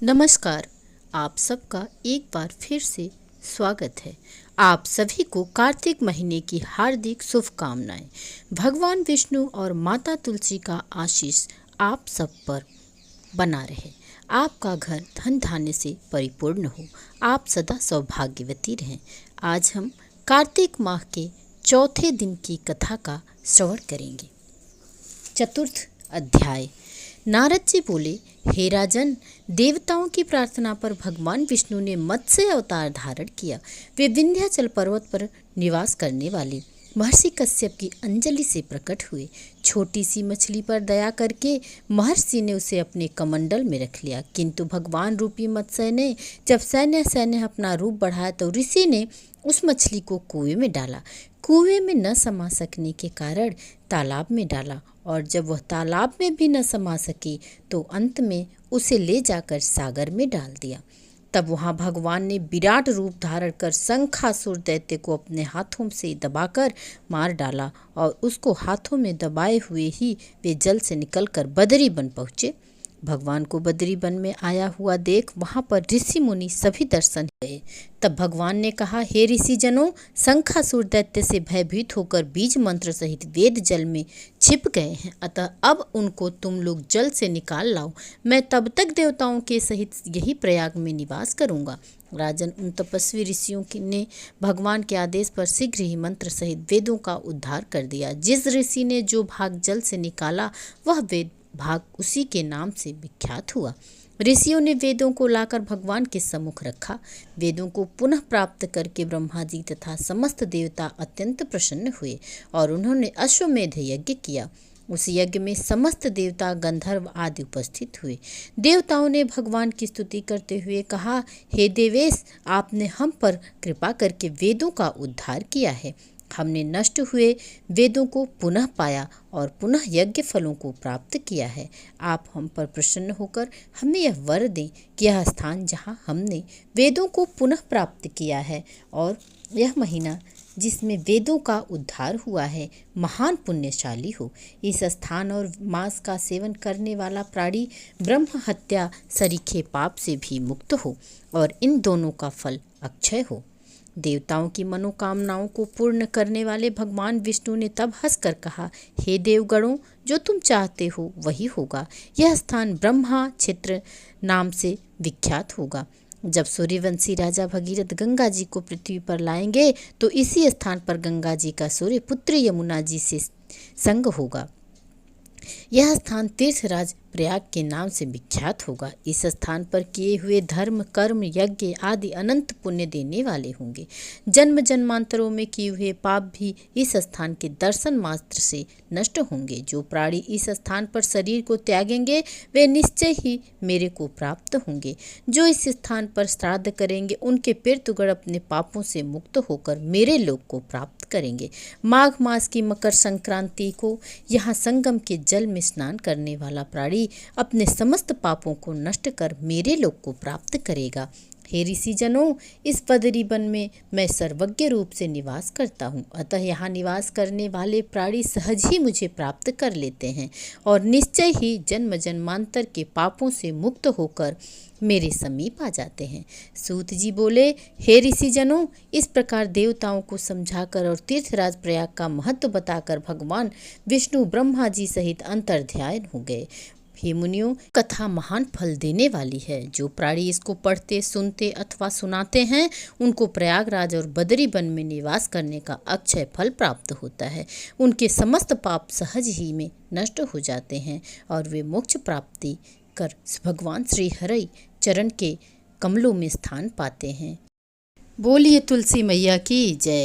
नमस्कार। आप सबका एक बार फिर से स्वागत है। आप सभी को कार्तिक महीने की हार्दिक शुभकामनाएं। भगवान विष्णु और माता तुलसी का आशीष आप सब पर बना रहे। आपका घर धन धान्य से परिपूर्ण हो। आप सदा सौभाग्यवती रहें। आज हम कार्तिक माह के चौथे दिन की कथा का श्रवण करेंगे। चतुर्थ अध्याय। नारद जी बोले, हे राजन, देवताओं की प्रार्थना पर भगवान विष्णु ने मत्स्य अवतार धारण किया। वे विंध्याचल पर्वत पर निवास करने वाले महर्षि कश्यप की अंजलि से प्रकट हुए। छोटी सी मछली पर दया करके महर्षि ने उसे अपने कमंडल में रख लिया, किंतु भगवान रूपी मत्स्य ने जब सैन्य अपना रूप बढ़ाया तो ऋषि ने उस मछली को कुएं में डाला। कुएं में न समा सकने के कारण तालाब में डाला, और जब वह तालाब में भी न समा सकी तो अंत में उसे ले जाकर सागर में डाल दिया। तब वहाँ भगवान ने विराट रूप धारण कर शंखासुर दैत्य को अपने हाथों से दबाकर मार डाला, और उसको हाथों में दबाए हुए ही वे जल से निकलकर बदरी वन पहुँचे। भगवान को बदरी वन में आया हुआ देख वहाँ पर ऋषि मुनि सभी दर्शन गए। तब भगवान ने कहा, हे ऋषि जनों, शंखासुर दैत्य से भयभीत होकर बीज मंत्र सहित वेद जल में छिप गए हैं, अतः अब उनको तुम लोग जल से निकाल लाओ। मैं तब तक देवताओं के सहित यही प्रयाग में निवास करूंगा। राजन, उन तपस्वी ऋषियों ने भगवान के आदेश पर शीघ्र ही मंत्र सहित वेदों का उद्धार कर दिया। जिस ऋषि ने जो भाग जल से निकाला वह वेद भाग उसी के नाम से विख्यात हुआ। ऋषियों ने वेदों को लाकर भगवान के सम्मुख रखा। वेदों को पुनः प्राप्त करके ब्रह्मा जी तथा समस्त देवता अत्यंत प्रसन्न हुए और उन्होंने अश्वमेध यज्ञ किया। उस यज्ञ में समस्त देवता, गंधर्व आदि उपस्थित हुए। देवताओं ने भगवान की स्तुति करते हुए कहा, हे देवेश, आपने हम पर कृपा करके वेदों का उद्धार किया है। हमने नष्ट हुए वेदों को पुनः पाया और पुनः यज्ञ फलों को प्राप्त किया है। आप हम पर प्रसन्न होकर हमें यह वर दें कि यह स्थान जहाँ हमने वेदों को पुनः प्राप्त किया है और यह महीना जिसमें वेदों का उद्धार हुआ है महान पुण्यशाली हो। इस स्थान और मांस का सेवन करने वाला प्राणी ब्रह्म हत्या सरीखे पाप से भी मुक्त हो और इन दोनों का फल अक्षय हो। देवताओं की मनोकामनाओं को पूर्ण करने वाले भगवान विष्णु ने तब हंसकर कहा, हे देवगणों, जो तुम चाहते हो वही होगा। यह स्थान ब्रह्मा क्षेत्र नाम से विख्यात होगा। जब सूर्यवंशी राजा भगीरथ गंगा जी को पृथ्वी पर लाएंगे तो इसी स्थान पर गंगा जी का सूर्य पुत्र यमुना जी से संग होगा। यह स्थान तीर्थराज प्रयाग के नाम से विख्यात होगा। इस स्थान पर किए हुए धर्म, कर्म, यज्ञ आदि अनंत पुण्य देने वाले होंगे। जन्म जन्मांतरों में किए हुए पाप भी इस स्थान के दर्शन मात्र से नष्ट होंगे। जो प्राणी इस स्थान पर शरीर को त्यागेंगे वे निश्चय ही मेरे को प्राप्त होंगे। जो इस स्थान पर श्राद्ध करेंगे उनके पितृगण अपने पापों से मुक्त होकर मेरे लोक को प्राप्त करेंगे। माघ मास की मकर संक्रांति को यहाँ संगम के जल में स्नान करने वाला प्राणी अपने समस्त पापों को नष्ट कर मेरे लोक को प्राप्त करेगा। हे ऋषि जनों, इस बदरी वन में मैं सर्वज्ञ रूप से निवास करता हूँ, अतः यहाँ निवास करने वाले प्राणी सहज ही मुझे प्राप्त कर लेते हैं और निश्चय ही जन्म जन्मांतर के पापों से मुक्त होकर मेरे समीप आ जाते हैं। सूत जी बोले, हे ऋषि जनों, इस प्रकार देवताओं को समझाकर और तीर्थराज प्रयाग का महत्व बताकर भगवान विष्णु ब्रह्मा जी सहित अंतर्ध्यान हो गए। हे मुनियों, कथा महान फल देने वाली है। जो प्राणी इसको पढ़ते, सुनते अथवा सुनाते हैं उनको प्रयागराज और बदरी वन में निवास करने का अक्षय फल प्राप्त होता है। उनके समस्त पाप सहज ही में नष्ट हो जाते हैं और वे मोक्ष प्राप्ति कर भगवान श्री हरि चरण के कमलों में स्थान पाते हैं। बोलिए तुलसी मैया की जय।